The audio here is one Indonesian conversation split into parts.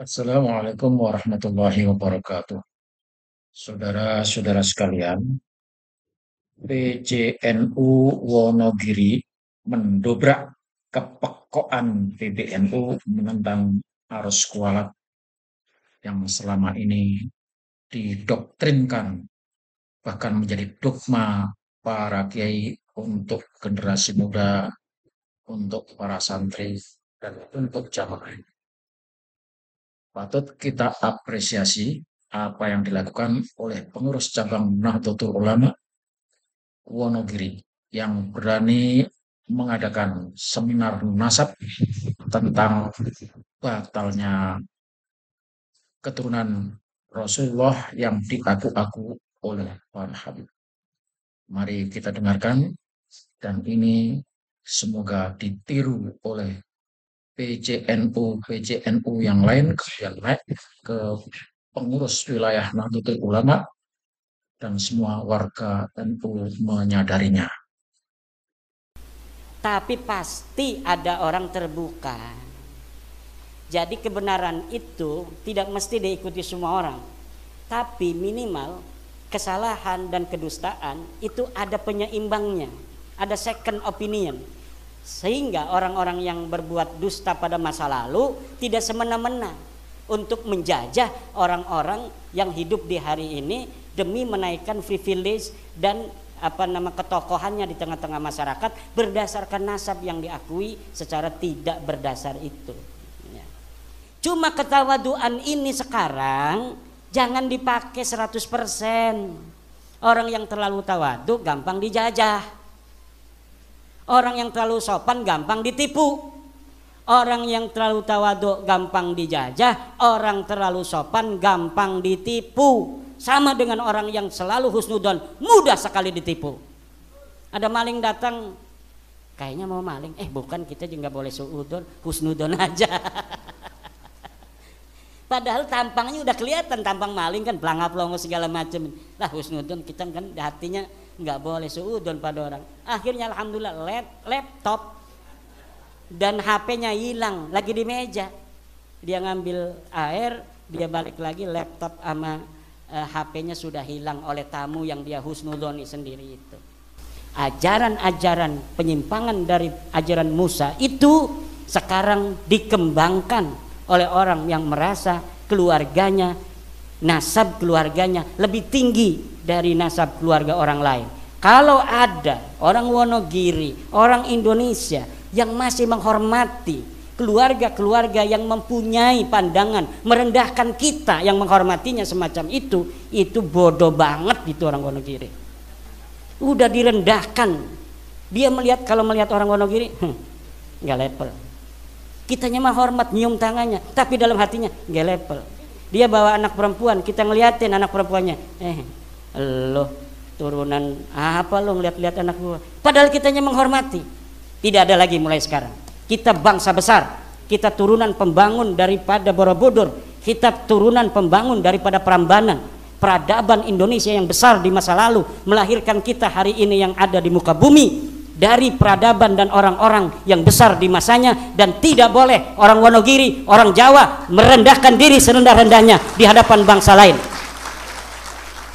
Assalamualaikum warahmatullahi wabarakatuh. Saudara-saudara sekalian, PJNU Wonogiri mendobrak kepekoan PBNU menentang arus kualat yang selama ini didoktrinkan, bahkan menjadi dogma para kiai untuk generasi muda, untuk para santri, dan untuk jamaah. Patut kita apresiasi apa yang dilakukan oleh pengurus cabang Nahdlatul Ulama Wonogiri yang berani mengadakan seminar nasab tentang batalnya keturunan Rasulullah yang diaku-aku oleh para habib. Mari kita dengarkan, dan ini semoga ditiru oleh PJNU yang lain, yang naik ke pengurus wilayah Nahdlatul Ulama, dan semua warga NU menyadarinya. Tapi pasti ada orang terbuka. Jadi kebenaran itu tidak mesti diikuti semua orang, tapi minimal kesalahan dan kedustaan itu ada penyeimbangnya, ada second opinion, sehingga orang-orang yang berbuat dusta pada masa lalu tidak semena-mena untuk menjajah orang-orang yang hidup di hari ini demi menaikkan privilege dan ketokohannya di tengah-tengah masyarakat berdasarkan nasab yang diakui secara tidak berdasar itu. Ya. Cuma ketawaduan ini sekarang jangan dipakai 100%. Orang yang terlalu tawadu gampang dijajah. Orang yang terlalu sopan gampang ditipu. Orang yang terlalu tawadu gampang dijajah, orang terlalu sopan gampang ditipu. Sama dengan orang yang selalu husnudon, mudah sekali ditipu. Ada maling datang, kayaknya mau maling, bukan, kita juga boleh suudon, husnudon aja. Padahal tampangnya udah kelihatan, tampang maling kan pelangap-pelongo segala macam. Lah husnudon kita kan hatinya nggak boleh suudon pada orang. Akhirnya alhamdulillah laptop dan HP-nya hilang, lagi di meja. Dia ngambil air, dia balik lagi, laptop sama HP-nya sudah hilang oleh tamu yang dia husnudoni sendiri itu. Ajaran-ajaran penyimpangan dari ajaran Musa itu sekarang dikembangkan oleh orang yang merasa keluarganya, nasab keluarganya lebih tinggi dari nasab keluarga orang lain. Kalau ada orang Wonogiri, orang Indonesia yang masih menghormati keluarga-keluarga yang mempunyai pandangan merendahkan kita yang menghormatinya semacam itu bodoh banget itu orang Wonogiri. Udah direndahkan, dia kalau melihat orang Wonogiri nggak level. Kitanya mah hormat, nyium tangannya, tapi dalam hatinya nggak level. Dia bawa anak perempuan, kita ngeliatin anak perempuannya, lo turunan apa lo ngeliat-liat anak gua, padahal kitanya menghormati. Tidak ada lagi mulai sekarang. Kita bangsa besar, kita turunan pembangun daripada Borobudur, kita turunan pembangun daripada Prambanan. Peradaban Indonesia yang besar di masa lalu melahirkan kita hari ini yang ada di muka bumi dari peradaban dan orang-orang yang besar di masanya, dan tidak boleh orang Wonogiri, orang Jawa merendahkan diri serendah-rendahnya di hadapan bangsa lain.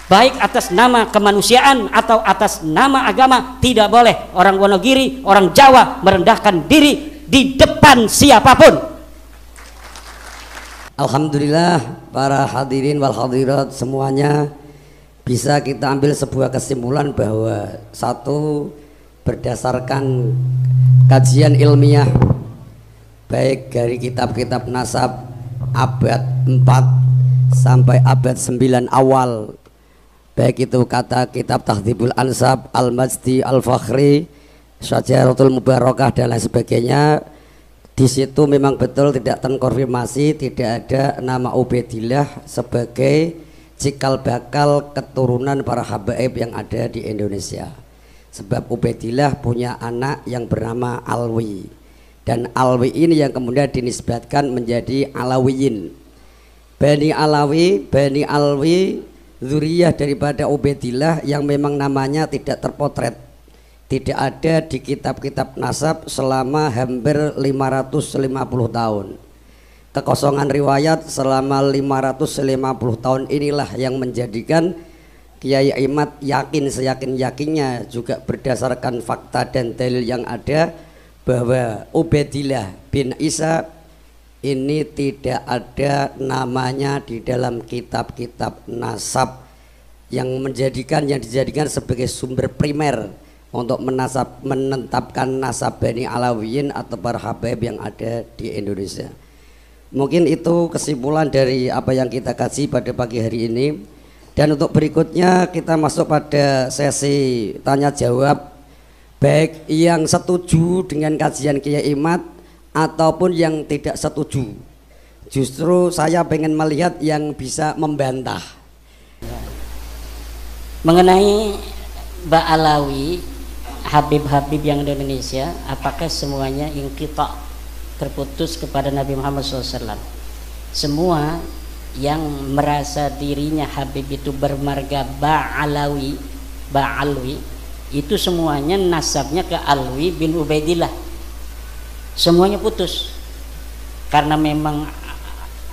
Baik atas nama kemanusiaan atau atas nama agama, tidak boleh orang Wonogiri, orang Jawa merendahkan diri di depan siapapun. Alhamdulillah, para hadirin wal hadirat semuanya, bisa kita ambil sebuah kesimpulan bahwa satu, berdasarkan kajian ilmiah baik dari kitab-kitab nasab abad 4 sampai abad 9 awal, baik itu kata kitab Tahdhibul Ansab, Al-Majdi, Al-Fakhri, Syajaratul Mubarakah dan lain sebagainya, di situ memang betul tidak terkonfirmasi, tidak ada nama Ubaidillah sebagai cikal bakal keturunan para habaib yang ada di Indonesia. Sebab Ubaidillah punya anak yang bernama Alwi, dan Alwi ini yang kemudian dinisbatkan menjadi Alawiyin. Bani Alwi zuriyah daripada Ubaidillah yang memang namanya tidak terpotret, tidak ada di kitab-kitab nasab selama hampir 550 tahun. kekosongan riwayat selama 550 tahun inilah yang menjadikan Kiai Imad yakin seyakin-yakinnya juga berdasarkan fakta dan dalil yang ada bahwa Ubaidillah bin Isa ini tidak ada namanya di dalam kitab-kitab nasab yang dijadikan sebagai sumber primer untuk menetapkan nasab Bani Alawiyin atau para habaib yang ada di Indonesia. Mungkin itu kesimpulan dari apa yang kita kaji pada pagi hari ini. Dan untuk berikutnya kita masuk pada sesi tanya jawab, baik yang setuju dengan kajian Kiai Imad ataupun yang tidak setuju. Justru saya pengen melihat yang bisa membantah. Mengenai Ba'alawi, Habib-Habib yang di Indonesia, apakah semuanya inqita, terputus kepada Nabi Muhammad SAW? Semua yang merasa dirinya Habib itu bermarga Ba'alwi, itu semuanya nasabnya ke Alwi bin Ubaidillah. Semuanya putus. Karena memang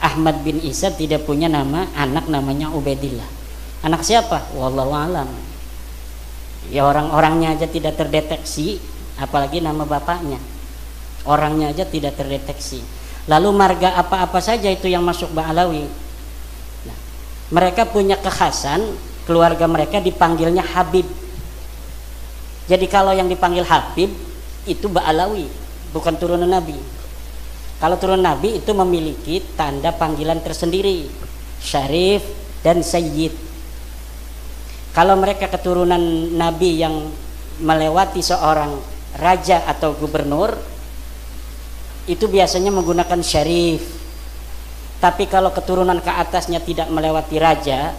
Ahmad bin Isa tidak punya nama anak namanya Ubaidillah. Anak siapa? Wallahu alam. Ya orang-orangnya aja tidak terdeteksi, apalagi nama bapaknya. Orangnya aja tidak terdeteksi. Lalu marga apa-apa saja itu yang masuk Ba'alawi. Nah, mereka punya kekhasan, keluarga mereka dipanggilnya Habib. Jadi kalau yang dipanggil Habib itu Ba'alawi, bukan turunan Nabi. Kalau turunan Nabi itu memiliki tanda panggilan tersendiri, Syarif dan Sayyid. Kalau mereka keturunan Nabi yang melewati seorang raja atau gubernur, itu biasanya menggunakan Syarif. Tapi kalau keturunan ke atasnya tidak melewati raja,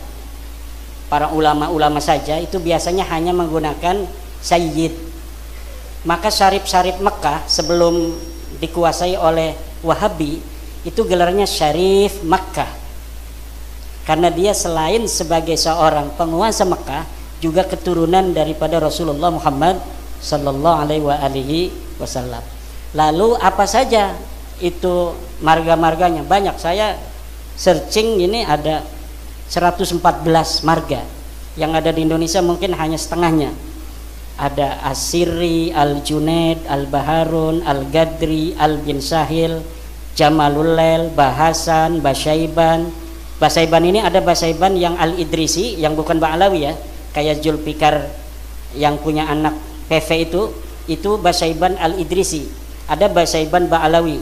para ulama-ulama saja, itu biasanya hanya menggunakan Sayyid. Maka Syarif-Syarif Mekah sebelum dikuasai oleh Wahabi itu gelarnya Syarif Makkah, karena dia selain sebagai seorang penguasa Mekah juga keturunan daripada Rasulullah Muhammad sallallahu alaihi wasallam. Lalu apa saja itu marga-marganya? Banyak, saya searching ini ada 114 marga. Yang ada di Indonesia mungkin hanya setengahnya. Ada Asiri, Al-Junaid, Al-Baharun, Al-Gadri, Al-Bin Sahil, Jamalulail, Bahasan, Basaiban. Basaiban ini ada Basaiban yang Al-Idrisi, yang bukan Ba'alawi ya, kayak Zulfikar yang punya anak PV itu Basaiban Al-Idrisi. Ada Basaiban Ba'alawi,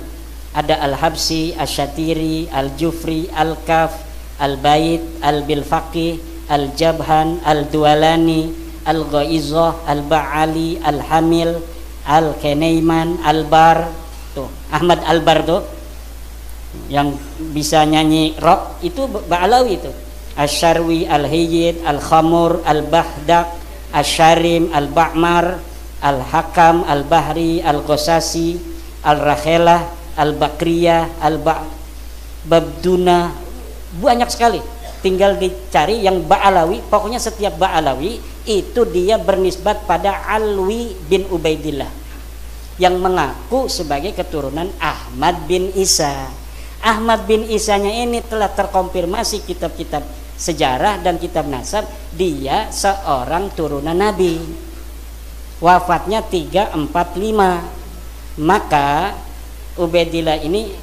ada Al-Habsi, Al-Syatiri, Al-Jufri, Al-Kaf, Al-Bait, Al-Bilfaqih, Al-Jabhan, Al-Dualani, Al-Ghaizah, Al-Ba'ali, Al-Hamil, Al-Kenaiman, Al-Bar, tuh Ahmad Al-Bar tuh yang bisa nyanyi rock itu Ba'alawi itu. Asy-Syarwi, Al-Hayyid, Al-Khamur, Al-Bahdak, Asy-Syarim, Al-Ba'mar, Al-Hakam, Al-Bahri, Al-Ghasasi, Al-Rakhelah, Al-Bakriyah, Al-Babduna, banyak sekali. Tinggal dicari yang Ba'alawi. Pokoknya setiap Ba'alawi itu dia bernisbat pada Alwi bin Ubaidillah yang mengaku sebagai keturunan Ahmad bin Isa. Ahmad bin Isanya ini telah terkonfirmasi kitab-kitab sejarah dan kitab nasab, dia seorang turunan Nabi. Wafatnya 345. Maka Ubaidillah ini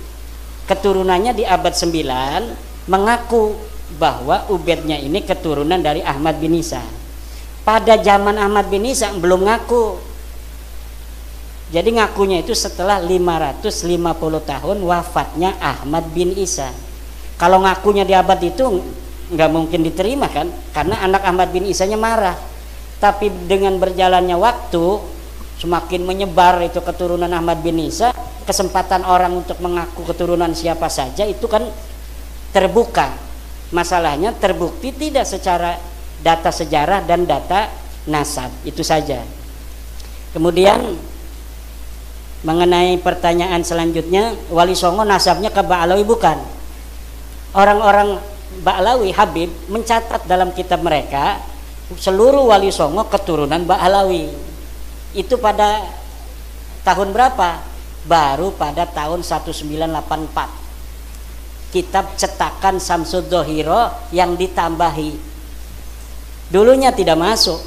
keturunannya di abad 9 mengaku bahwa Ubaidnya ini keturunan dari Ahmad bin Isa. Pada zaman Ahmad bin Isa belum ngaku. Jadi ngakunya itu setelah 550 tahun wafatnya Ahmad bin Isa. Kalau ngakunya di abad itu nggak mungkin diterima kan, karena anak Ahmad bin Isanya marah. Tapi dengan berjalannya waktu, semakin menyebar itu keturunan Ahmad bin Isa, kesempatan orang untuk mengaku keturunan siapa saja itu kan terbuka. Masalahnya terbukti tidak secara data sejarah dan data nasab, itu saja. Kemudian mengenai pertanyaan selanjutnya, Wali Songo nasabnya ke Ba'alawi bukan. Orang-orang Ba'alawi Habib mencatat dalam kitab mereka seluruh Wali Songo keturunan Ba'alawi. Itu pada tahun berapa? Baru pada tahun 1984. kitab cetakan Samsud Dhohiro yang ditambahi. Dulunya tidak masuk.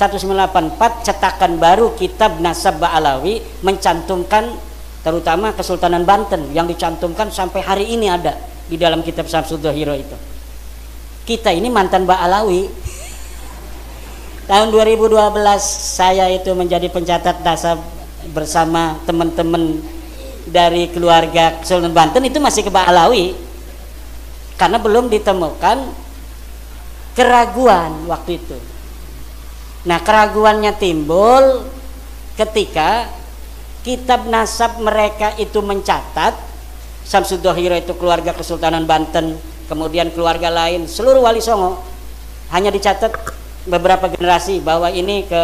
1984 cetakan baru kitab Nasab Ba'alawi mencantumkan terutama Kesultanan Banten yang dicantumkan sampai hari ini ada di dalam kitab Samsud Dhohiro itu. Kita ini mantan Ba'alawi. Tahun 2012 saya itu menjadi pencatat nasab bersama teman-teman dari keluarga Kesultanan Banten, itu masih ke Ba'alawi karena belum ditemukan keraguan waktu itu. Nah, keraguannya timbul ketika kitab nasab mereka itu mencatat Samsud Dhohiro itu keluarga Kesultanan Banten, kemudian keluarga lain seluruh Wali Songo, hanya dicatat beberapa generasi bahwa ini ke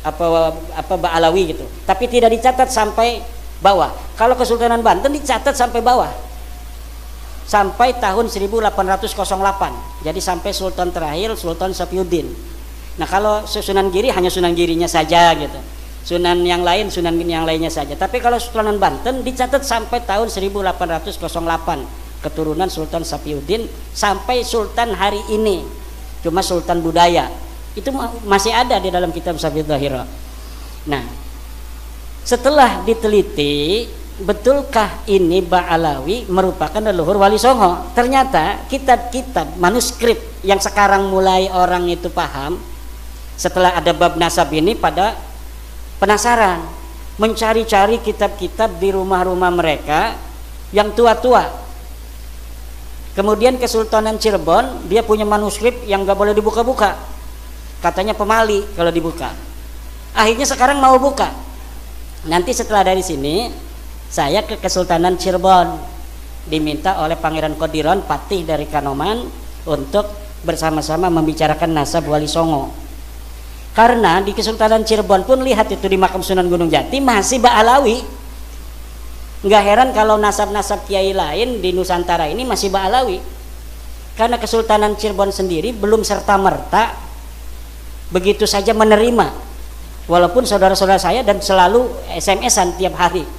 apa Ba'alawi gitu, tapi tidak dicatat sampai bawah. Kalau Kesultanan Banten dicatat sampai bawah, sampai tahun 1808, jadi sampai Sultan terakhir Sultan Sapiuddin. Nah, kalau Sunan Giri hanya Sunan Girinya saja gitu, Sunan yang lain Sunan yang lainnya saja. Tapi kalau Sultanan Banten dicatat sampai tahun 1808, keturunan Sultan Sapiuddin sampai Sultan hari ini, cuma Sultan budaya itu masih ada di dalam kitab Samsud Dhohiro. Nah, setelah diteliti, betulkah ini Ba'alawi merupakan leluhur Wali Songo? Ternyata kitab-kitab manuskrip yang sekarang mulai orang itu paham setelah ada bab nasab ini pada penasaran, mencari-cari kitab-kitab di rumah-rumah mereka yang tua-tua. Kemudian Kesultanan Cirebon dia punya manuskrip yang gak boleh dibuka-buka, katanya pemali kalau dibuka. Akhirnya sekarang mau buka. Nanti setelah dari sini saya ke Kesultanan Cirebon, diminta oleh Pangeran Kodiron Patih dari Kanoman untuk bersama-sama membicarakan nasab Wali Songo. Karena di Kesultanan Cirebon pun lihat itu di makam Sunan Gunung Jati masih Ba'alawi. Nggak heran kalau nasab-nasab kiai lain di Nusantara ini masih Ba'alawi. Karena Kesultanan Cirebon sendiri belum serta-merta begitu saja menerima. Walaupun saudara-saudara saya dan selalu SMS-an tiap hari.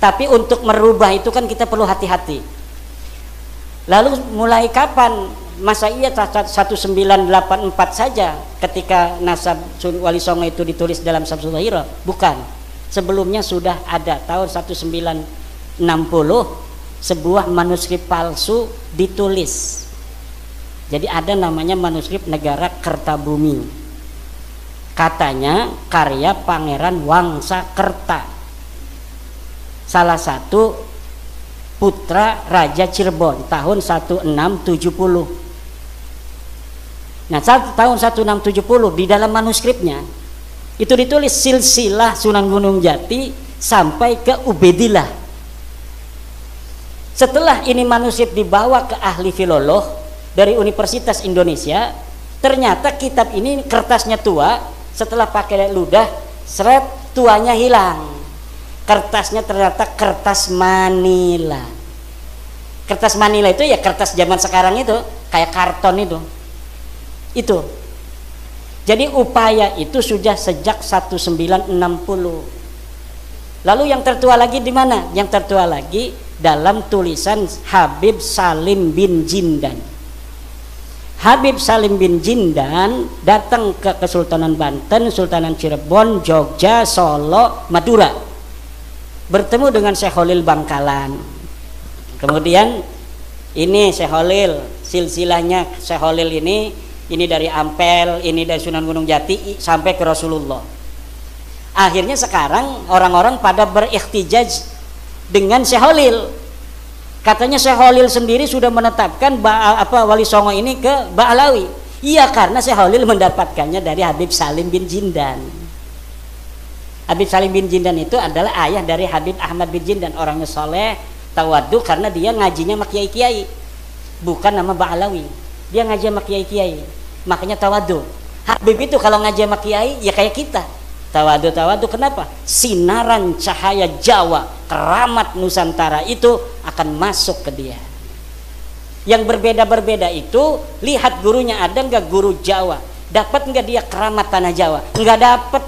Tapi untuk merubah itu kan kita perlu hati-hati. Lalu mulai kapan? Masa iya 1984 saja ketika nasab Wali Songo itu ditulis dalam Samsud Dhohiro? Bukan. Sebelumnya sudah ada tahun 1960 sebuah manuskrip palsu ditulis. Jadi ada namanya manuskrip Negara Kertabumi. Katanya karya Pangeran Wangsakerta, salah satu putra Raja Cirebon tahun 1670. Nah, tahun 1670 di dalam manuskripnya itu ditulis silsilah Sunan Gunung Jati sampai ke Ubedillah. Setelah ini manuskrip dibawa ke ahli filolog dari Universitas Indonesia, ternyata kitab ini kertasnya tua. Setelah pakai ludah, seret, tuanya hilang. Kertasnya ternyata kertas Manila. Kertas Manila itu ya kertas zaman sekarang itu, kayak karton itu. Jadi upaya itu sudah sejak 1960. Lalu yang tertua lagi di mana? Yang tertua lagi dalam tulisan Habib Salim bin Jindan. Habib Salim bin Jindan datang ke Kesultanan Banten, Sultanan Cirebon, Jogja, Solo, Madura, bertemu dengan Syekh Holil Bangkalan. Kemudian ini Syekh Holil, silsilahnya Syekh Holil ini dari Ampel, ini dari Sunan Gunung Jati sampai ke Rasulullah. Akhirnya sekarang orang-orang pada berihtijaj dengan Syekh Holil. Katanya Syekh Holil sendiri sudah menetapkan Wali Songo ini ke Ba'alawi. Iya, karena Syekh Holil mendapatkannya dari Habib Salim bin Jindan. Habib Salim bin Jindan itu adalah ayah dari Habib Ahmad bin Jindan, orangnya soleh, tawadu karena dia ngajinya sama kiai-kiai, bukan nama Ba'alawi. Dia ngaji sama kiai-kiai, makanya tawadu. Habib itu kalau ngaji sama kiai ya kayak kita, tawadu. Kenapa? Sinaran cahaya Jawa, keramat Nusantara itu akan masuk ke dia. Yang berbeda-berbeda itu, lihat gurunya ada nggak guru Jawa, dapat nggak dia keramat tanah Jawa? Nggak dapat.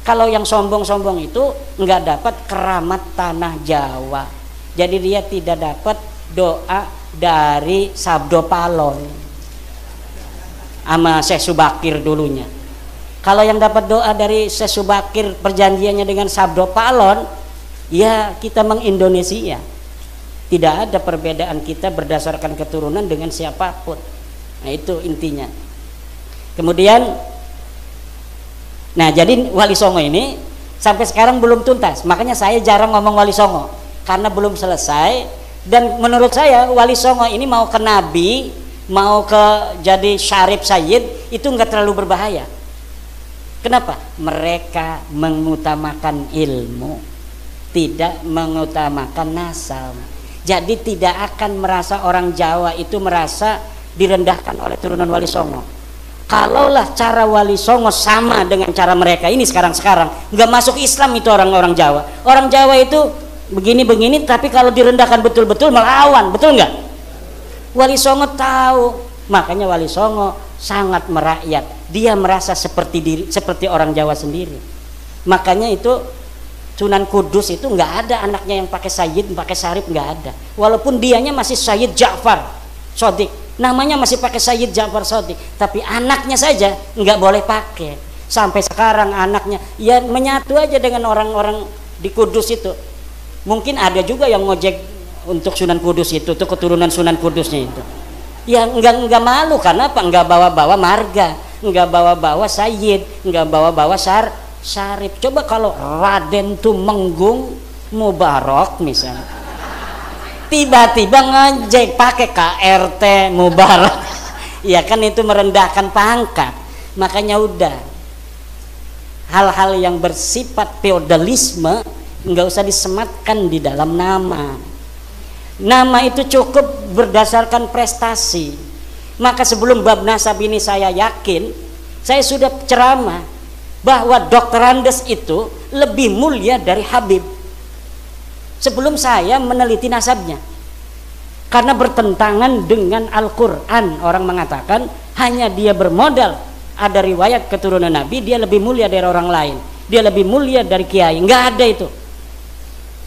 Kalau yang sombong-sombong itu nggak dapat keramat tanah Jawa. Jadi dia tidak dapat doa dari Sabdo Palon sama Syekh Subakir dulunya. Kalau yang dapat doa dari Syekh Subakir perjanjiannya dengan Sabdo Palon, ya kita mengindonesia. Tidak ada perbedaan kita berdasarkan keturunan dengan siapapun. Nah itu intinya. Kemudian, nah jadi Wali Songo ini sampai sekarang belum tuntas. Makanya saya jarang ngomong Wali Songo karena belum selesai. Dan menurut saya Wali Songo ini mau ke Nabi, mau ke jadi Syarif Sayyid itu nggak terlalu berbahaya. Kenapa? Mereka mengutamakan ilmu, tidak mengutamakan nasab. Jadi tidak akan merasa orang Jawa itu merasa direndahkan oleh turunan Wali Songo. Kalaulah cara Wali Songo sama dengan cara mereka ini sekarang nggak masuk Islam itu orang-orang Jawa. Orang Jawa itu begini-begini, tapi kalau direndahkan betul-betul melawan, betul nggak? Wali Songo tahu, makanya Wali Songo sangat merakyat. Dia merasa seperti orang Jawa sendiri. Makanya itu Sunan Kudus itu nggak ada anaknya yang pakai Sayyid, pakai Syarif, nggak ada. Walaupun dianya masih Sayyid Ja'far Shodiq, namanya masih pakai Sayyid Ja'far Shodiq, tapi anaknya saja nggak boleh pakai. Sampai sekarang anaknya ya menyatu aja dengan orang-orang di Kudus itu. Mungkin ada juga yang ngojek untuk Sunan Kudus itu, tuh keturunan Sunan Kudusnya itu. Ya nggak malu karena apa? Nggak bawa-bawa marga, nggak bawa-bawa Sayyid, nggak bawa-bawa Syarif. Coba kalau Raden Tumenggung Mubarak misalnya, tiba-tiba ngejek pakai KRT Mubarak, ya kan itu merendahkan pangkat. Makanya udah hal-hal yang bersifat feodalisme nggak usah disematkan di dalam nama. Nama itu cukup berdasarkan prestasi. Maka sebelum bab nasab ini saya yakin, saya sudah ceramah bahwa Dr. Andes itu lebih mulia dari Habib sebelum saya meneliti nasabnya, karena bertentangan dengan Al-Quran. Orang mengatakan hanya dia bermodal ada riwayat keturunan Nabi, dia lebih mulia dari orang lain, dia lebih mulia dari kiai. Nggak ada itu.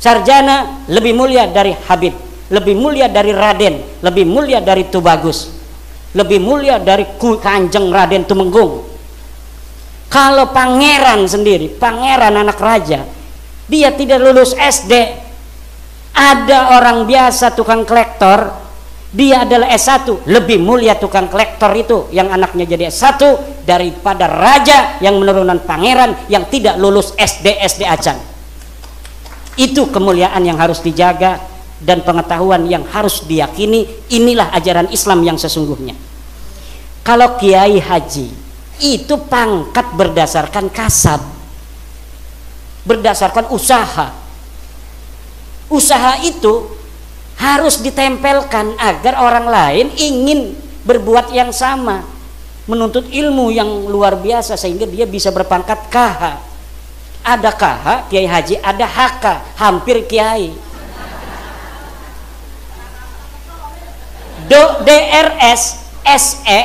Sarjana lebih mulia dari Habib, lebih mulia dari Raden, lebih mulia dari Tubagus, lebih mulia dari Kanjeng Raden Tumenggung. Kalau pangeran sendiri, pangeran anak raja, dia tidak lulus SD. Ada orang biasa tukang kolektor, dia adalah S1, lebih mulia tukang kolektor itu yang anaknya jadi S1 daripada raja yang menurunan pangeran yang tidak lulus SD acan. Itu kemuliaan yang harus dijaga dan pengetahuan yang harus diyakini. Inilah ajaran Islam yang sesungguhnya. Kalau kiai haji itu pangkat berdasarkan kasab, berdasarkan usaha. Usaha itu harus ditempelkan agar orang lain ingin berbuat yang sama, menuntut ilmu yang luar biasa sehingga dia bisa berpangkat KH. Ada KH, kiai haji, ada HK, hampir kiai. DRS, SE,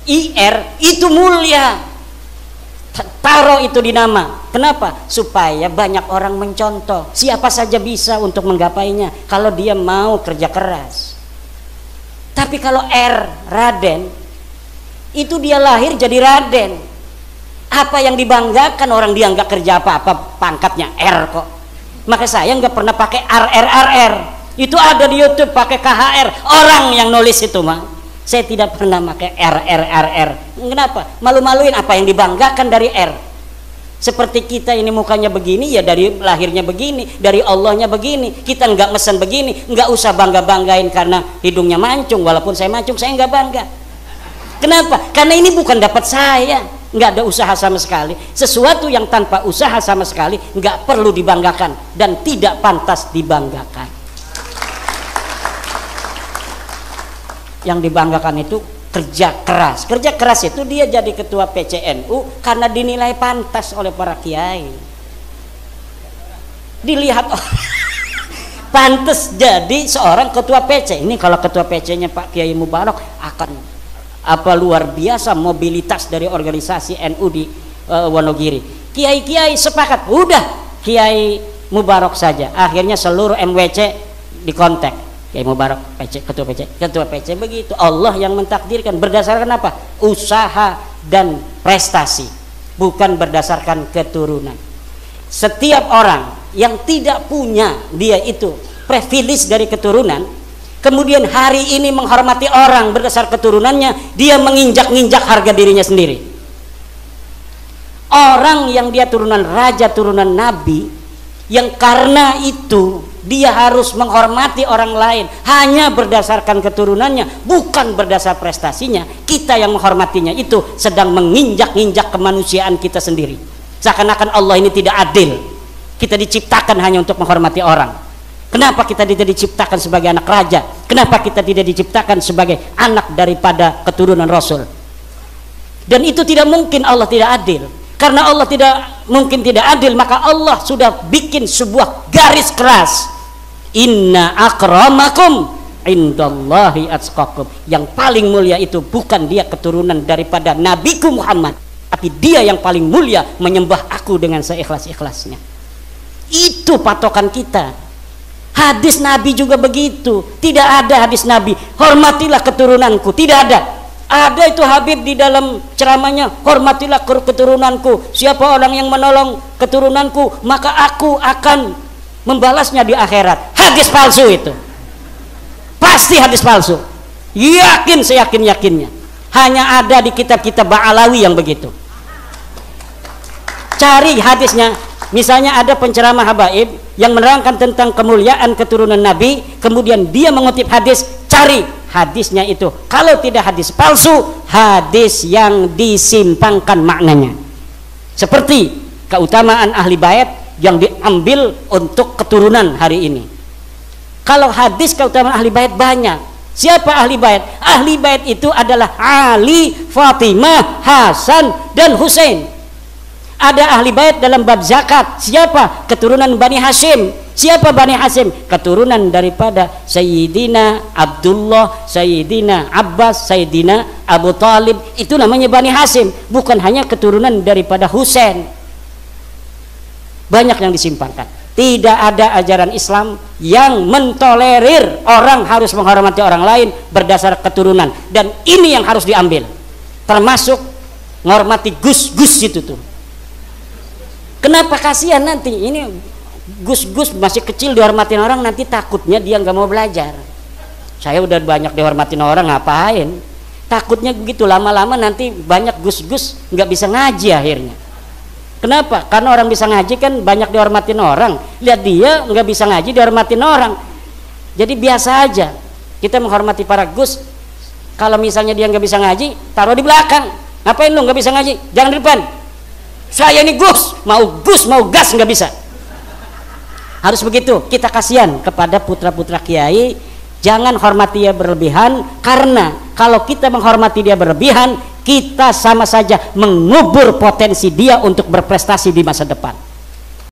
IR itu mulia. Taruh itu di nama. Kenapa? Supaya banyak orang mencontoh. Siapa saja bisa untuk menggapainya kalau dia mau kerja keras. Tapi kalau R, Raden, itu dia lahir jadi Raden. Apa yang dibanggakan orang dia nggak kerja apa-apa, pangkatnya R kok. Maka saya nggak pernah pakai RR. Itu ada di YouTube pakai KHR. Orang yang nulis itu mah. Saya tidak pernah pakai RR. Kenapa? Malu-maluin apa yang dibanggakan dari R. Seperti kita ini mukanya begini, ya dari lahirnya begini, dari Allahnya begini. Kita nggak mesen begini, nggak usah bangga-banggain karena hidungnya mancung. Walaupun saya mancung, saya nggak bangga. Kenapa? Karena ini bukan dapat saya. Nggak ada usaha sama sekali. Sesuatu yang tanpa usaha sama sekali nggak perlu dibanggakan dan tidak pantas dibanggakan. Yang dibanggakan itu kerja keras. Kerja keras itu dia jadi ketua PCNU karena dinilai pantas oleh para kiai. Dilihat pantas jadi seorang ketua PC. Ini kalau ketua PC-nya Pak Kiai Mubarak akan apa luar biasa mobilitas dari organisasi NU di Wonogiri. Kiai-kiai sepakat, udah Kiai Mubarak saja. Akhirnya seluruh MWC di kontak Kiai Mubarak PC, ketua PC begitu. Allah yang mentakdirkan berdasarkan apa? Usaha dan prestasi, bukan berdasarkan keturunan. Setiap orang yang tidak punya dia itu privilege dari keturunan, kemudian hari ini menghormati orang berdasar keturunannya, dia menginjak-injak harga dirinya sendiri. Orang yang dia turunan raja, turunan nabi, yang karena itu dia harus menghormati orang lain hanya berdasarkan keturunannya, bukan berdasar prestasinya, kita yang menghormatinya itu sedang menginjak-injak kemanusiaan kita sendiri. Seakan-akan Allah ini tidak adil. Kita diciptakan hanya untuk menghormati orang. Kenapa kita tidak diciptakan sebagai anak raja? Kenapa kita tidak diciptakan sebagai anak daripada keturunan Rasul? Dan itu tidak mungkin, Allah tidak adil. Karena Allah tidak mungkin tidak adil, maka Allah sudah bikin sebuah garis keras. Inna akramakum indallahi atqakum. Yang paling mulia itu bukan dia keturunan daripada Nabiku Muhammad, tapi dia yang paling mulia menyembah aku dengan seikhlas-ikhlasnya. Itu patokan kita. Hadis Nabi juga begitu. Tidak ada hadis Nabi hormatilah keturunanku, tidak ada. Ada itu Habib di dalam ceramahnya, hormatilah keturunanku, siapa orang yang menolong keturunanku maka aku akan membalasnya di akhirat. Hadis palsu itu, pasti hadis palsu, yakin, seyakin-yakinnya. Hanya ada di kitab-kitab Ba'alawi yang begitu. Cari hadisnya. Misalnya ada penceramah habaib yang menerangkan tentang kemuliaan keturunan Nabi, kemudian dia mengutip hadis, cari hadisnya itu. Kalau tidak hadis palsu, hadis yang disimpangkan maknanya. Seperti keutamaan ahli bait yang diambil untuk keturunan hari ini. Kalau hadis keutamaan ahli bait banyak. Siapa ahli bait? Ahli bait itu adalah Ali, Fatimah, Hasan, dan Husain. Ada ahli bait dalam bab zakat. Siapa? Keturunan Bani Hashim. Siapa Bani Hashim? Keturunan daripada Sayyidina Abdullah, Sayyidina Abbas, Sayyidina Abu Talib. Itu namanya Bani Hashim, bukan hanya keturunan daripada Husain. Banyak yang disimpangkan. Tidak ada ajaran Islam yang mentolerir orang harus menghormati orang lain berdasar keturunan. Dan ini yang harus diambil, termasuk menghormati gus-gus itu tuh. Kenapa? Kasihan nanti ini gus-gus masih kecil dihormatin orang, nanti takutnya dia nggak mau belajar. Saya udah banyak dihormatin orang, ngapain? Takutnya begitu, lama-lama nanti banyak gus-gus nggak bisa ngaji akhirnya. Kenapa? Karena orang bisa ngaji kan banyak dihormatin orang. Lihat dia nggak bisa ngaji dihormatin orang. Jadi biasa aja kita menghormati para gus. Kalau misalnya dia nggak bisa ngaji, taruh di belakang. Ngapain lu nggak bisa ngaji? Jangan di depan. Saya ini gus mau gas nggak bisa. Harus begitu. Kita kasihan kepada putra-putra kiai. Jangan hormati dia berlebihan, karena kalau kita menghormati dia berlebihan, kita sama saja mengubur potensi dia untuk berprestasi di masa depan.